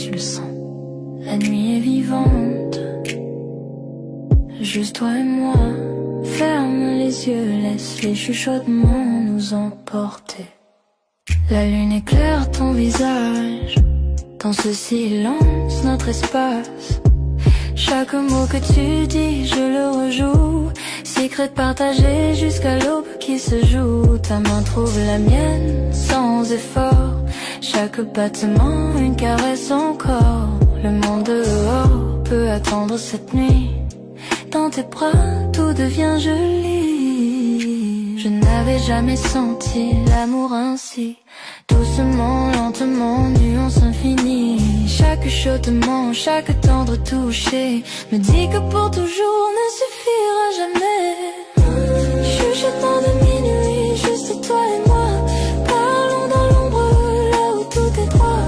tu le sens. La nuit est vivante, juste toi et moi. Ferme les yeux, laisse les chuchotements nous emporter. La lune éclaire ton visage, dans ce silence, notre espace. Chaque mot que tu dis, je le rejoue. Secret partagé jusqu'à l'aube qui se joue. Ta main trouve la mienne sans effort. Chaque battement, une caresse encore. Le monde dehors peut attendre cette nuit. Dans tes bras, tout devient joli. Je n'avais jamais senti l'amour ainsi. Doucement, lentement, nuance infinie. Chaque chuchotement, chaque tendre toucher me dit que pour toujours ne suffira jamais. Chuchotement de minuit, juste toi et moi. Parlons dans l'ombre, là où tout est droit.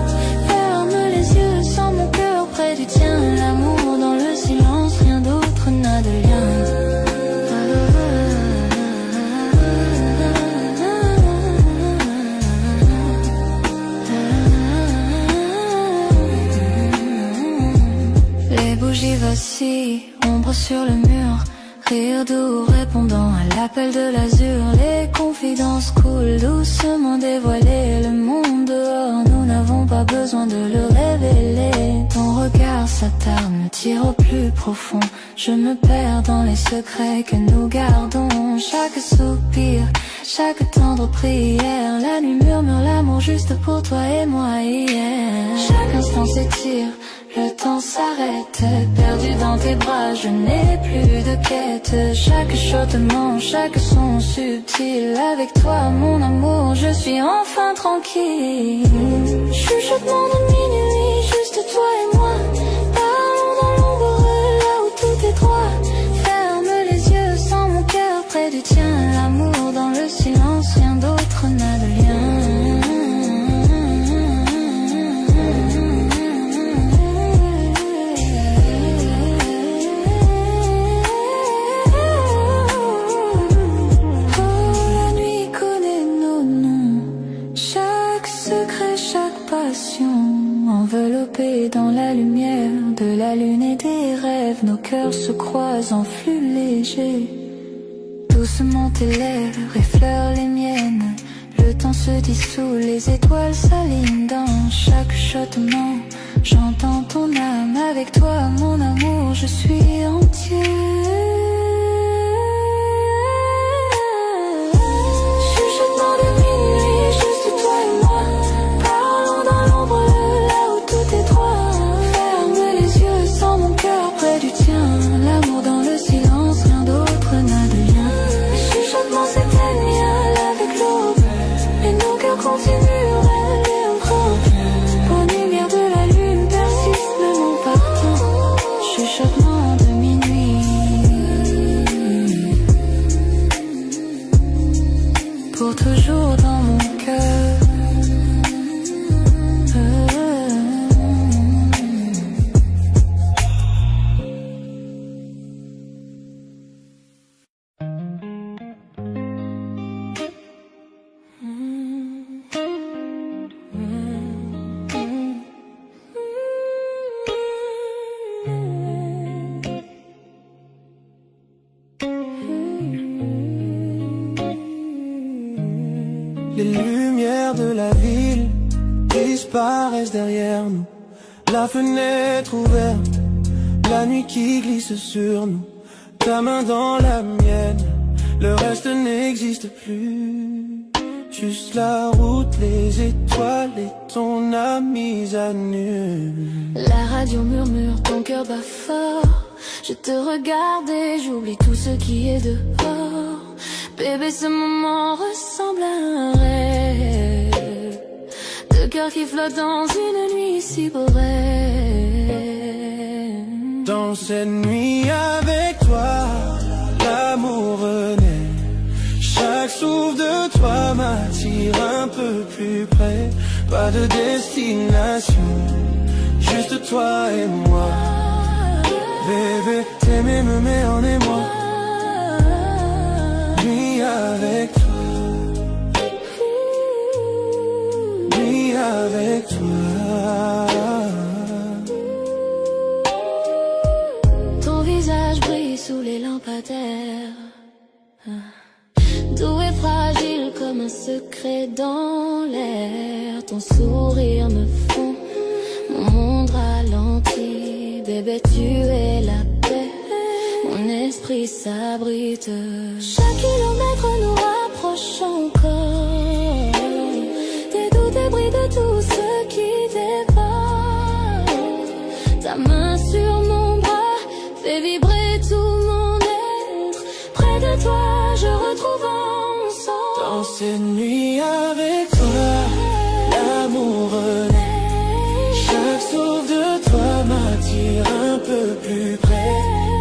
Ferme les yeux, sens mon cœur près du tien. L'amour dans le silence, rien d'autre n'a de lien. Les bougies vacillent, ombre sur le mur. Rire doux répondant à l'appel de l'azur. Les confidences coulent doucement dévoilées. Le monde dehors, nous n'avons pas besoin de le révéler. Ton regard s'attarde, me tire au plus profond. Je me perds dans les secrets que nous gardons. Chaque soupir, chaque tendre prière. La nuit murmure l'amour juste pour toi et moi hier. Chaque instant s'étire, le temps s'arrête. Perdu dans tes bras, je n'ai plus de quête. Chaque chuchotement, chaque son subtil. Avec toi mon amour, je suis enfin tranquille. Chuchotement de minuit, juste toi et moi. Parlons dans l'ombre, là où tout est droit. Ferme les yeux, sens mon cœur près du tien. L'amour dans le silence, rien d'autre n'a de lien. Enveloppés dans la lumière de la lune et des rêves, nos cœurs se croisent en flux léger. Doucement tes lèvres effleurent les miennes. Le temps se dissout, les étoiles s'alignent dans chaque chuchotement. J'entends ton âme, avec toi mon amour, je suis entier. L'amour dans le silence, rien d'autre n'a de lien. Les chuchotements s'éteignent avec l'aube, et nos cœurs continuent rêver encore. Aux lumières de la lune persiste même en partant. Chuchotements de minuit, pour toujours dans mon cœur. Les lumières de la ville disparaissent derrière nous. La fenêtre ouverte, la nuit qui glisse sur nous. Ta main dans la mienne, le reste n'existe plus. Juste la route, les étoiles et ton âme mise à nu. La radio murmure, ton cœur bat fort. Je te regarde et j'oublie tout ce qui est dehors. Bébé, ce moment ressemble à un rêve. Deux cœurs qui flottent dans une nuit si brève. Dans cette nuit avec toi, l'amour renaît. Chaque souffle de toi m'attire un peu plus près. Pas de destination, juste toi et moi. Bébé, t'aimer me met en émoi. Nuit avec toi, nuit avec toi. lampadaire. Doux et fragile comme un secret dans l'air. Ton sourire me fond, mon monde ralentit. Bébé, tu es la paix, mon esprit s'abrite. Chaque kilomètre nous rapproche encore des doux débris de tout ce qui dévore. Ta main sur mon bras fait vibrer tout mon être. Près de toi je retrouve un sens. Dans ces nuits avec toi, l'amour renaît. Chaque souffle de toi m'attire un peu plus près.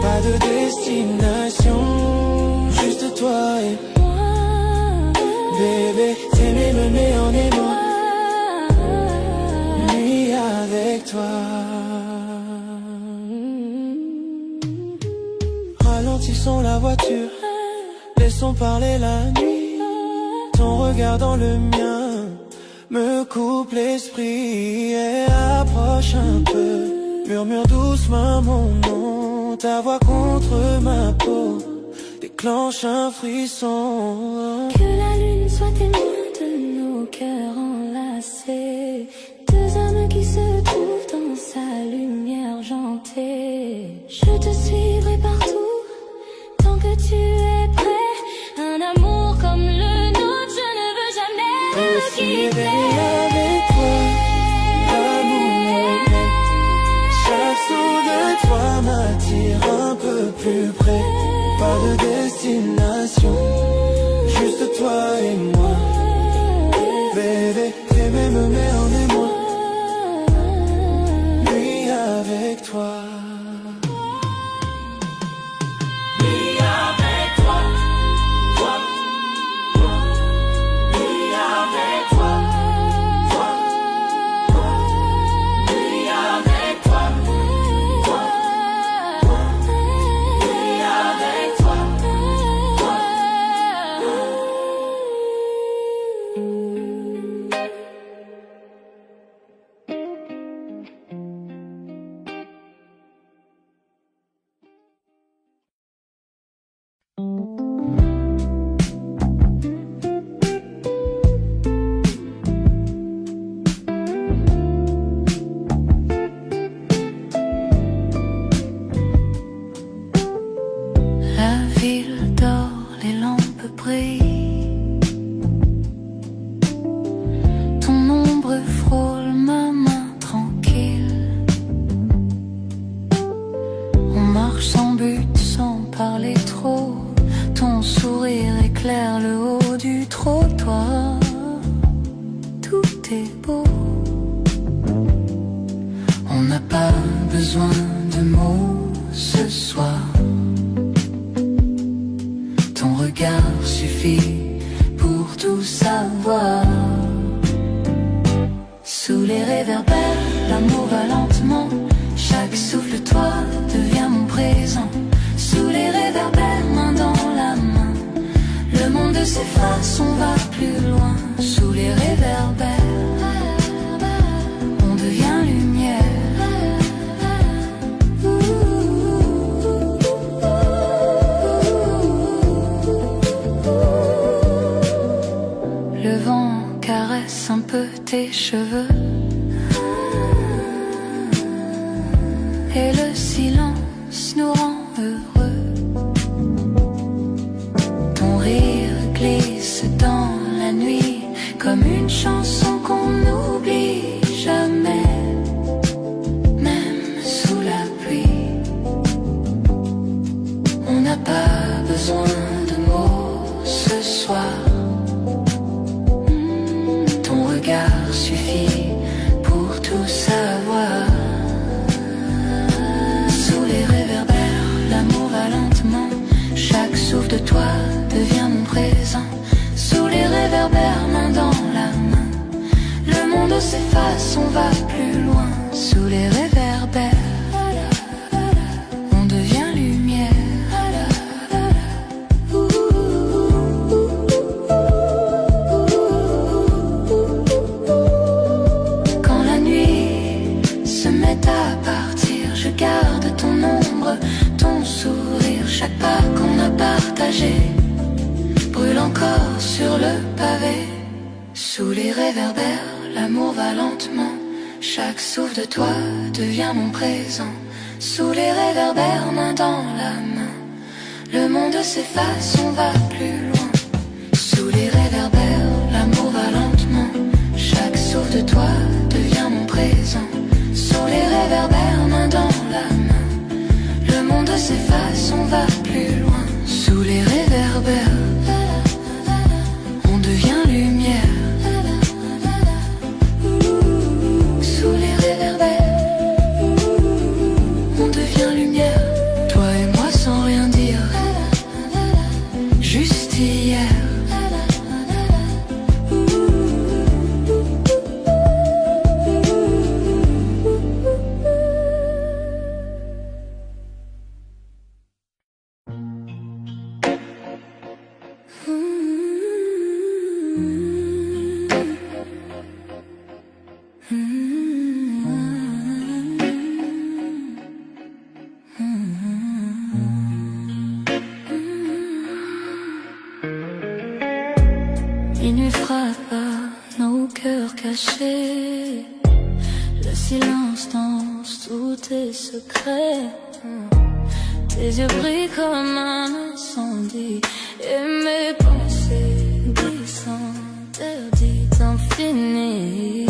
Pas de destination, juste toi et moi. Bébé, t'aimer me met en émoi. Nuit avec toi. Ralentissons la voiture, laissons parler la nuit. Ton regard dans le mien me coupe l'esprit et approche un peu. Murmure doucement mon nom, ta voix contre ma peau déclenche un frisson. Que la lune soit témoin de nos cœurs enlacés. Deux âmes qui se trouvent dans sa lumière argentée. Je te suivrai partout tant que tu es prêt. Un amour comme le nôtre, je ne veux jamais le quitter. Avec toi, l'amour est vrai. Chaque souffle de toi m'attire un peu plus près. Pas de destination, juste toi et moi. Bébé, t'aimer me met en émoi. Nuit avec toi. À partir, je garde ton ombre, ton sourire. chaque pas qu'on a partagé brûle encore sur le pavé. Sous les réverbères, l'amour va lentement. Chaque souffle de toi devient mon présent. Sous les réverbères, main dans la main, le monde s'efface, on va plus loin. Sous les réverbères, l'amour va lentement. Chaque souffle de toi devient mon présent. Sous les réverbères, main dans la main, le monde s'efface, on va plus loin. Sous les réverbères, on devient lumière. Sous les réverbères, on devient lumière. Toi et moi sans rien dire, juste hier. Minuit frappe à nos cœurs cachés. Le silence danse tous tes secrets. Tes yeux brillent comme un incendie. Et mes pensées glissent interdites infinies.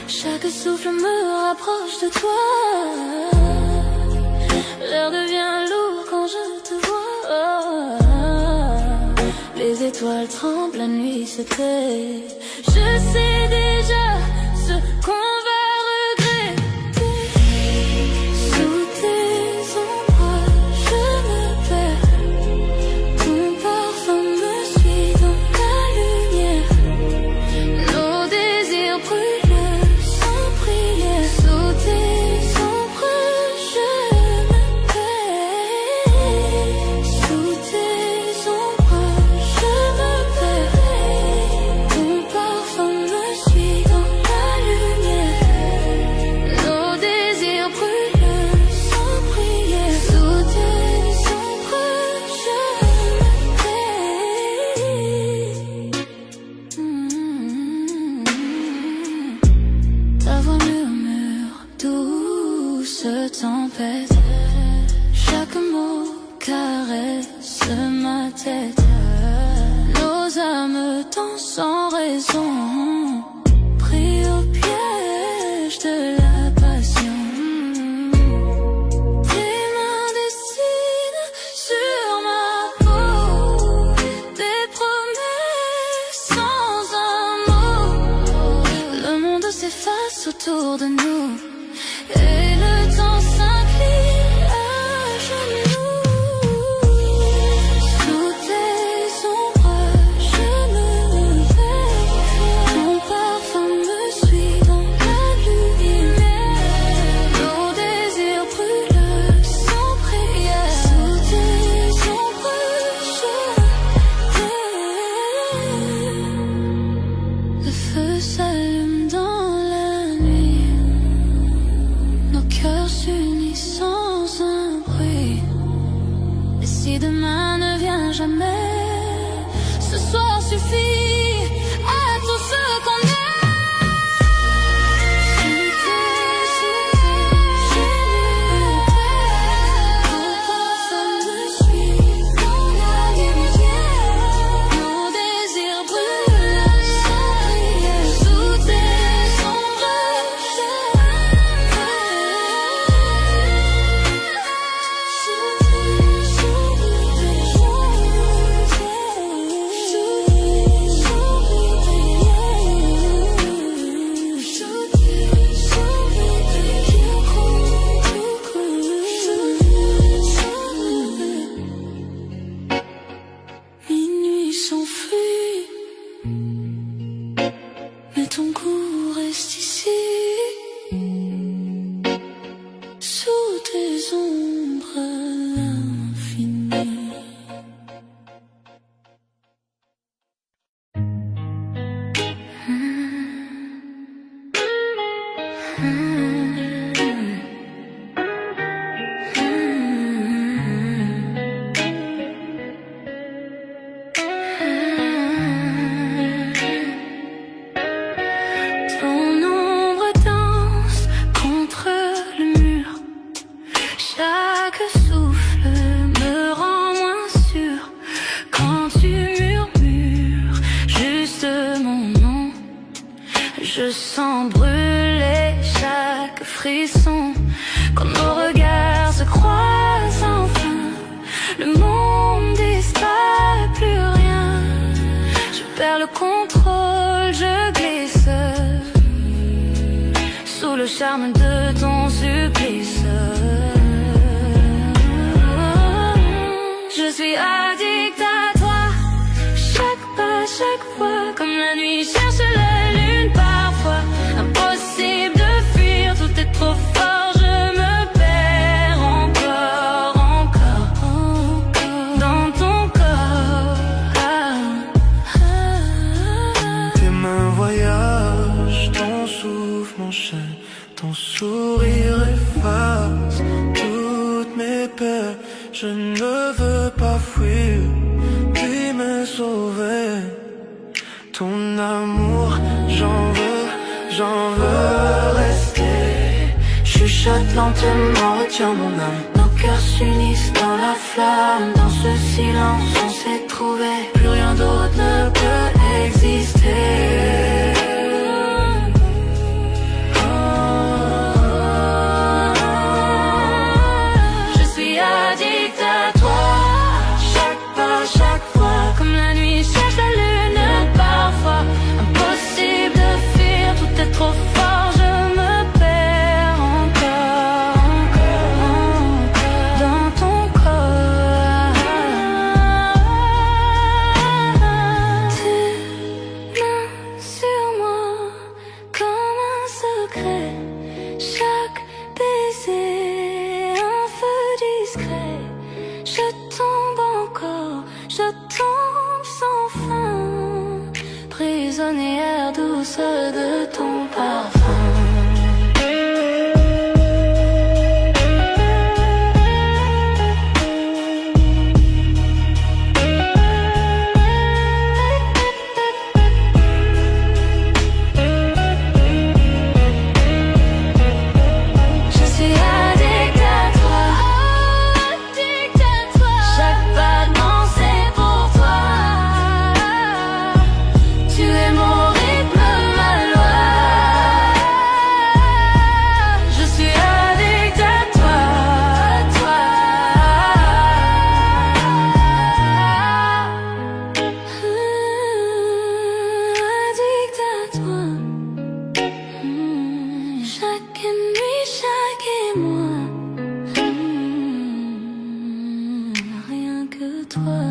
Chaque souffle me rapproche de toi. L'air devient lourd quand je te vois. Les étoiles tremblent, la nuit se tait. Je sais déjà ce qu'on va regretter. Sous tes ombrages, je me perds. Ton parfum me suit dans la lumière. Nos désirs brûlent sans prière. Sous tes ombrages, je me perds. Sous tes ombrages, je me perds. Ton parfum me suit dans la lumière. Nos désirs brûlent sans prière. Sous tes ombrages, je me perds. Ta voix murmure, douce tempête. Chaque mot caresse ma tête. Nos âmes dansent sans raison, pris au piège de la passion. Tes mains dessinent sur ma peau des promesses sans un mot. Le monde s'efface autour de nous et le temps s'incline à genoux. Sous tes ombrages, je me perds. Ton parfum me suit dans la lumière. Nos désirs brûlent sans prière. Sous tes ombrages, je me perds. Le feu s'allume dans la nuit. Nos cœurs s'unissent sans un bruit. Et si demain ne vient jamais, ce soir suffit à tout ce qu'on est. Sous tes ombrages, je me perds. Ton parfum me suit dans la lumière. Nos désirs brûlent sans prière. Sous tes ombrages, je me Minuit s'enfuit, mais ton goût reste ici. Sous tes ombres à l'infini. frisson quand nos regards se croisent enfin. Le monde disparaît, plus rien. Je perds le contrôle, je glisse sous le charme de ton supplice. Je suis addict à toi, chaque pas, chaque fois, comme la nuit cherche la lune parfois. Impossible de fuir, tout est trop fort, je me perds encore, encore, encore dans ton corps. Tes mains voyagent, ton souffle m'enchaîne, ton sourire efface toutes mes peurs. Je ne veux pas fuir, puis me sauver. Ton amour, j'en veux rester. Chuchote lentement, retiens mon âme. Nos cœurs s'unissent dans la flamme. Dans ce silence, on s'est trouvé. Plus rien d'autre ne peut exister. Je suis addict à toi, chaque pas, chaque fois, comme la nuit cherche la lune parfois. Impossible de fuir, tout est trop fort, je me perds encore, encore dans ton corps. Tes mains sur moi comme un secret, chaque baiser un feu discret. Je tombe encore, je tombe sans fin, prisonnière douce de ton parfum. Je suis addict à toi, chaque battement c'est pour toi. Tu es mon rythme, ma loi. Je suis addict à toi, addict à toi. Chaque nuit, chaque émoi, rien que toi.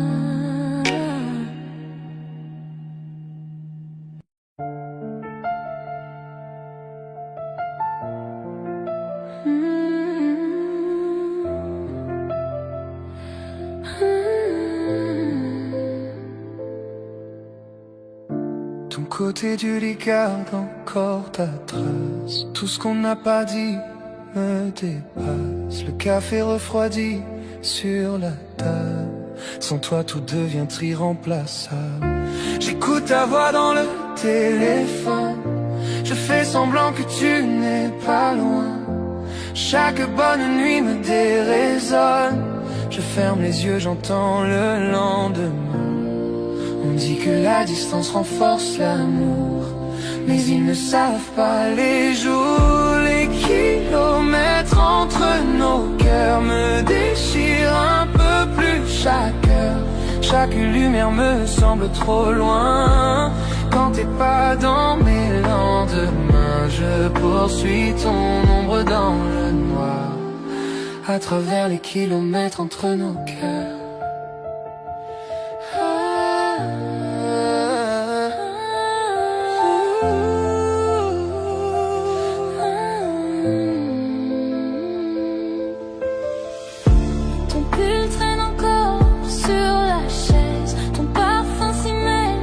Ton côté du lit garde encore ta trace. Tout ce qu'on n'a pas dit me dépasse. Le café refroidi sur la table. Sans toi tout devient irremplaçable. J'écoute ta voix dans le téléphone. Je fais semblant que tu n'es pas loin. Chaque bonne nuit me déraisonne. Je ferme les yeux, j'entends le lendemain. On dit que la distance renforce l'amour, mais ils ne savent pas les jours. Les kilomètres entre nos cœurs me déchirent un peu plus chaque heure. Chaque lumière me semble trop loin. Quand t'es pas dans mes lendemains, je poursuis ton ombre dans le noir, à travers les kilomètres entre nos cœurs. Ton pull traîne encore sur la chaise. Ton parfum s'y mêle,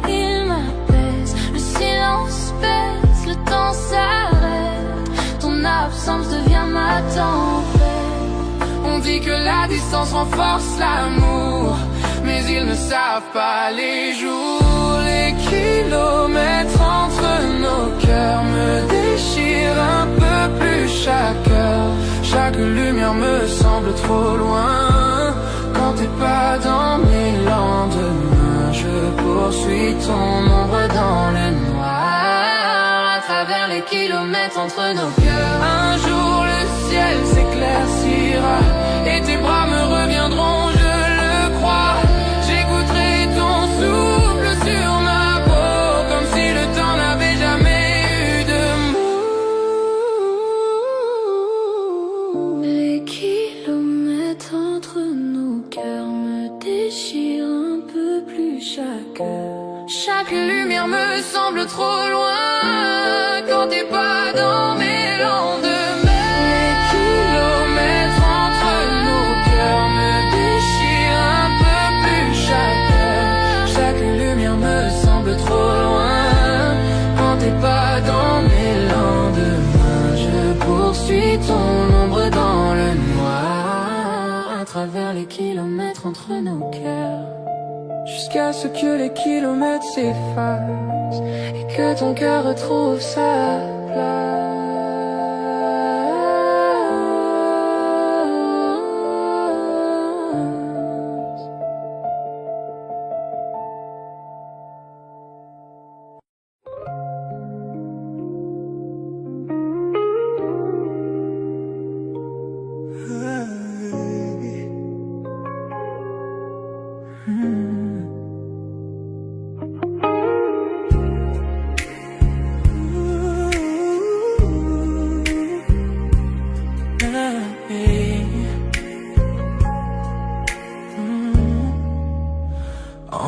il m'apaise. Le silence pèse, le temps s'arrête. Ton absence devient ma tempête. On dit que la distance renforce l'amour, mais ils ne savent pas les jours. Les kilomètres entre nos cœurs me déchirent un peu plus chaque heure. Chaque lumière me semble trop loin. Quand t'es pas dans mes lendemains, je poursuis ton ombre dans le noir, à travers les kilomètres kilomètres entre nos cœurs. Un jour le ciel s'éclaircira et tes bras me reviendront, je le crois. J'écouterai ton souffle sur ma peau, comme si le temps n'avait jamais eu de mots. Les kilomètres entre nos cœurs me déchirent un peu plus chaque heure. Chaque lumière me semble trop loin quand t'es pas dans mes lendemains. Les kilomètres entre nos cœurs me déchirent un peu plus chaque heure. Chaque lumière me semble trop loin quand t'es pas dans mes lendemains. Je poursuis ton ombre dans le noir à travers les kilomètres entre nos cœurs, jusqu'à ce que les kilomètres s'effacent et que ton cœur retrouve sa place.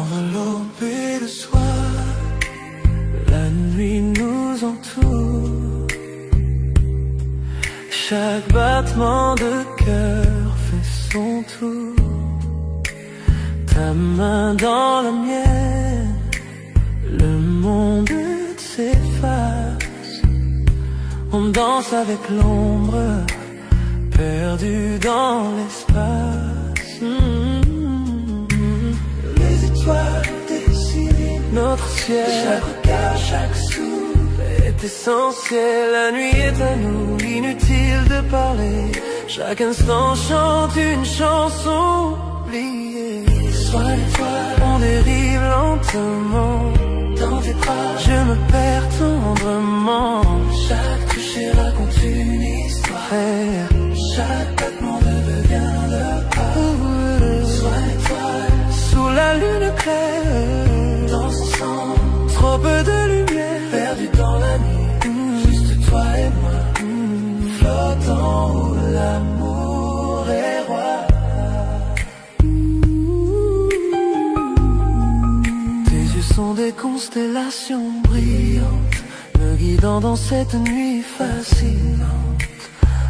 Enveloppé de soir, la nuit nous entoure. Chaque battement de cœur fait son tour. Ta main dans la mienne, le monde s'efface. On danse avec l'ombre, perdu dans l'espace. Les étoiles dessinent notre ciel. Chaque regard, chaque souffle est essentiel. La nuit est à nous, inutile de parler. Chaque instant chante une chanson oubliée. Sois l'étoile, on dérive lentement. Dans tes bras, je me perds tendrement. Chaque toucher raconte une histoire. Chaque battement devient le pas. Sois l'étoile, sous la lune claire. Dans son sang, trop peu de lumière. Perdu dans la nuit, juste toi et moi. Flottant où l'amour est roi. Tes yeux sont des constellations brillantes, me guidant dans cette nuit fascinante.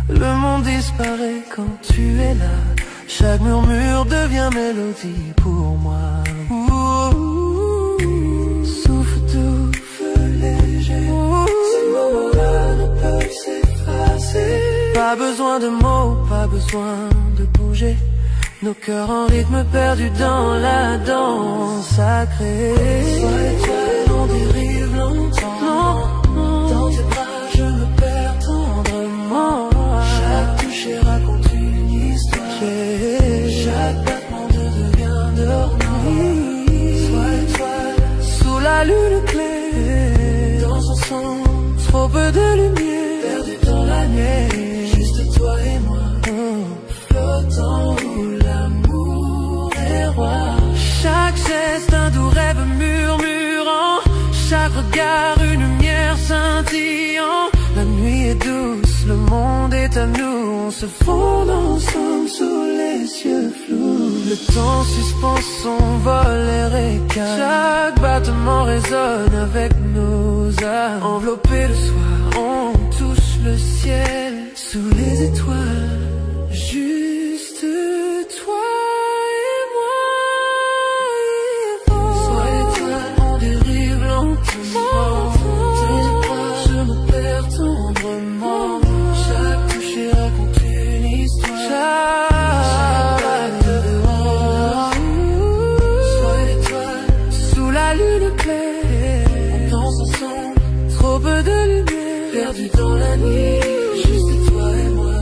Le monde disparaît quand tu es là. Chaque murmure devient mélodie pour moi. Souffle doux, feu léger. Ces moments-là ne peuvent s'effacer. Pas besoin de mots, pas besoin de bouger. Nos cœurs en rythme perdus dans la danse sacrée. Sois l'étoile, on dérive longtemps. Dans tes bras, je me perds tendrement. Chaque toucher raconte une histoire. Chaque battement devient normal. Sois l'étoile, sous la lune claire. Dans son sang, trop peu de lumière. Perdu dans la nuit, juste toi et moi. Flottant où l'amour est roi. Chaque geste, un doux rêve murmurant. Chaque regard, une lumière scintillant. La nuit est douce, le monde est à nous. On se fond ensemble sous les cieux flous. Le temps suspend son vol et récale. Chaque battement résonne avec nos âmes. Enveloppés de soir, on touche le ciel. Sous les étoiles, juste toi et moi. Sois l'étoile, on dérive lentement. Je me perds tendrement. Chaque toucher raconte une histoire. Chaque devant. Sois l'étoile, sous la lune claire. Dans son sang, trop peu de lumière. Perdu dans la nuit, juste toi et moi.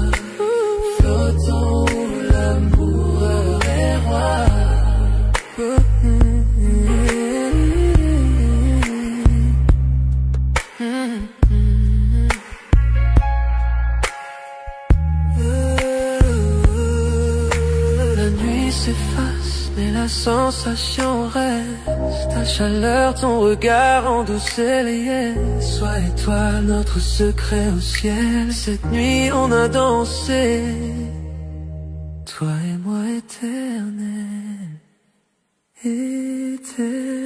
s'efface, mais la sensation reste. Ta chaleur, ton regard endoucit les yes. Toi et toi, notre secret au ciel. Cette nuit, on a dansé, toi et moi éternel, éternel.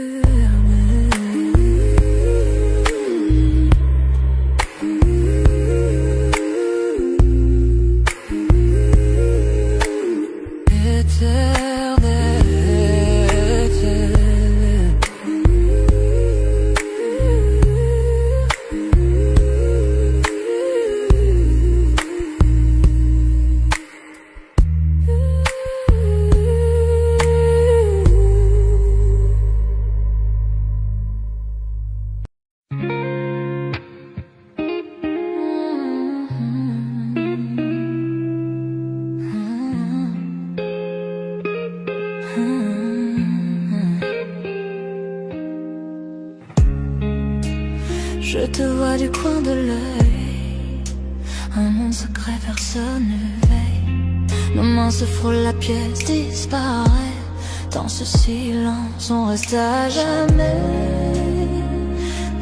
Je te vois du coin de l'œil, un monde secret, personne ne veille. Nos mains se frôlent, la pièce disparaît. Dans ce silence, on reste à jamais.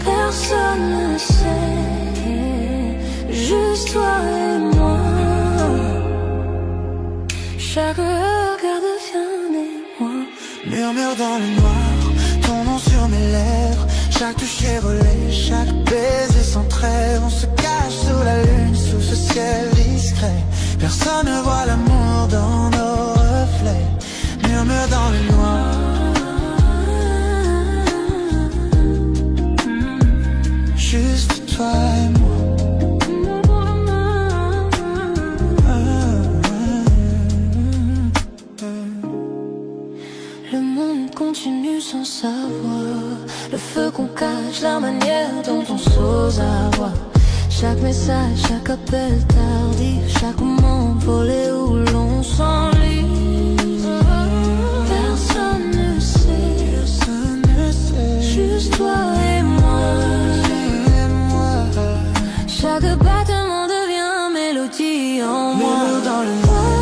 Personne ne sait, juste toi et moi. Chaque regard devient émoi. Murmure dans le noir, ton nom sur mes lèvres. Chaque toucher volé, chaque baiser sans trêve. On se cache sous la lune, sous ce ciel discret. Personne ne voit l'amour dans nos reflets. Murmure dans le noir. Juste toi et moi. Le monde continue sans savoir le feu qu'on cache, la manière dont on s'ose avoir. Chaque message, chaque appel tardif, chaque moment volé où l'on s'enlise. Personne ne sait, juste toi et moi. Chaque battement devient mélodie en moi. Murmure dans le noir,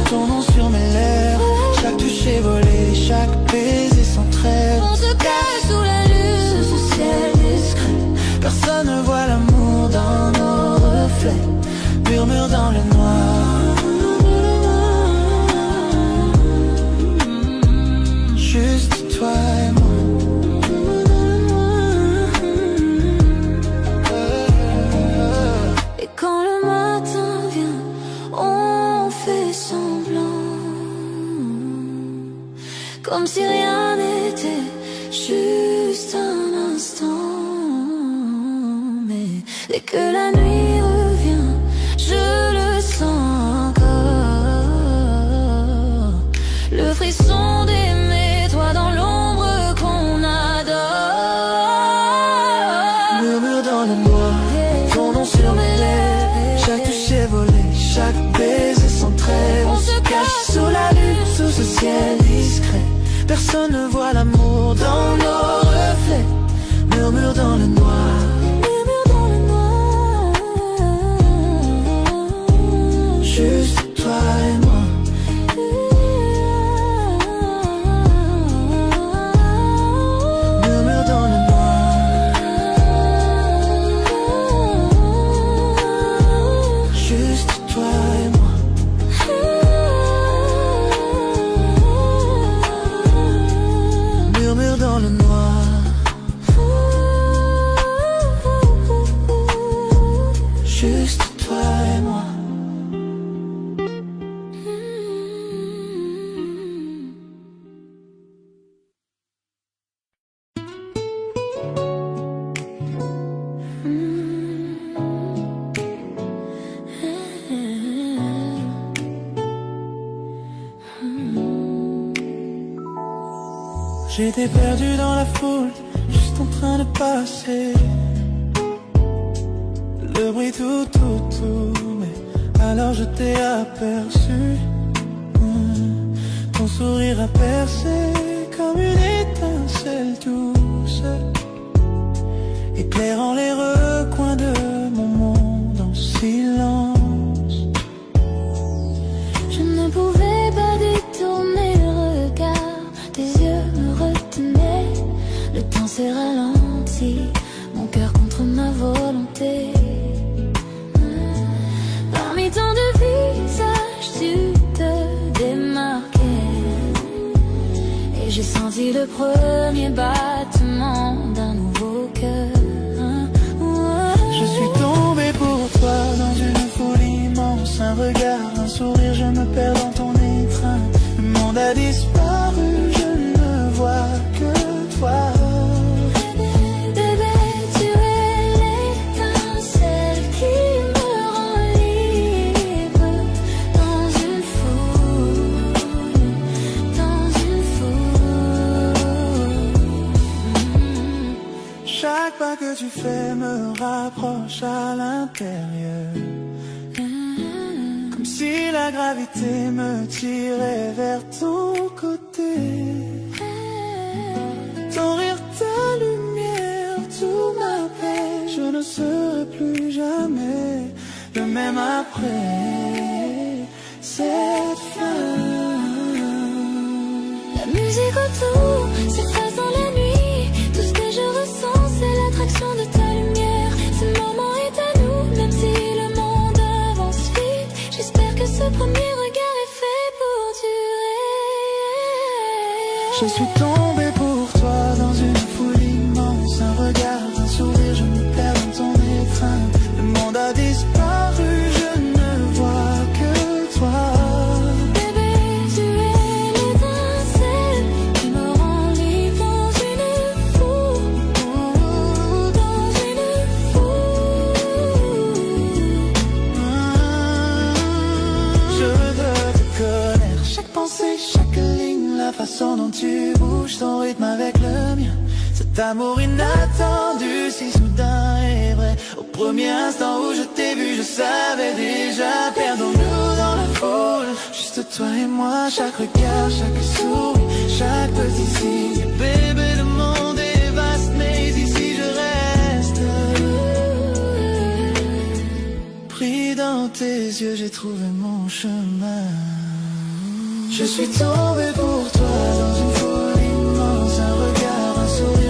ton nom sur mes lèvres. Chaque toucher volé, chaque baiser sans trêve. On se cache sous la lune, sous ce ciel discret. Personne ne voit l'amour dans nos reflets. Murmure dans le noir. Juste toi et moi. Et quand le matin vient, on fait semblant, comme si rien n'était, juste un instant. Mais dès que la nuit revient, je le sens encore. Le frisson d'aimer, toi dans l'ombre qu'on adore. Murmure dans le noir, ton nom sur mes lèvres. Chaque toucher volé, chaque baiser sans trêve. On se cache sous la lune, sous ce ciel discret. Personne ne voit l'amour dans nos reflets. Murmure dans le noir. Murmure dans le noir. Juste toi et moi. Murmure dans le noir. Juste toi et moi. Murmure dans le noir. Juste toi et moi. J'étais perdu dans la foule, juste en train de passer. Le bruit tout, mais alors je t'ai aperçu. Ton sourire a percé comme une étincelle douce, éclairant les recoins de mon monde en silence. Je ne pouvais pas détourner le senti le premier battement d'un nouveau cœur. Je suis tombé pour toi dans une folie immense. Un regard, un sourire, je me perds dans ton étreinte. Le monde a disparu, je ne vois que toi. Bébé, tu es l'étincelle qui me rend libre. Dans une foule, dans une foule. Chaque pas que tu fais me rapproche à l'intérieur. Comme si la gravité me tirait vers ton côté. Ton rire, ta lumière, tout m'appelle. Je ne serai plus jamais le même après cette fin. La musique autour s'efface dans la nuit. Tout ce que je ressens, c'est l'attraction de ta lumière. Ce moment est à nous, même si le monde avance vite. J'espère que ce premier regard est fait pour durer. Je suis tombé pour toi dans une foule immense. Un regard, un sourire, je me perds dans ton étreinte. Le monde a disparu, je ne vois que toi. Bébé, tu es l'étincelle qui me rend libre dans une foule, dans une foule. Je veux te connaître, chaque pensée, chaque ligne, la façon dont tu bouges, ton rythme avec le mien. Cet amour inattendu, si soudain et vrai. Au premier instant où je t'ai vu, je savais déjà. Perdons-nous dans la foule, juste toi et moi. Chaque regard, chaque sourire, chaque petit signe. Bébé, le monde est vaste, mais ici je reste. Pris dans tes yeux, j'ai trouvé mon chemin. Je suis tombé pour toi dans une foule immense. Un regard, un sourire,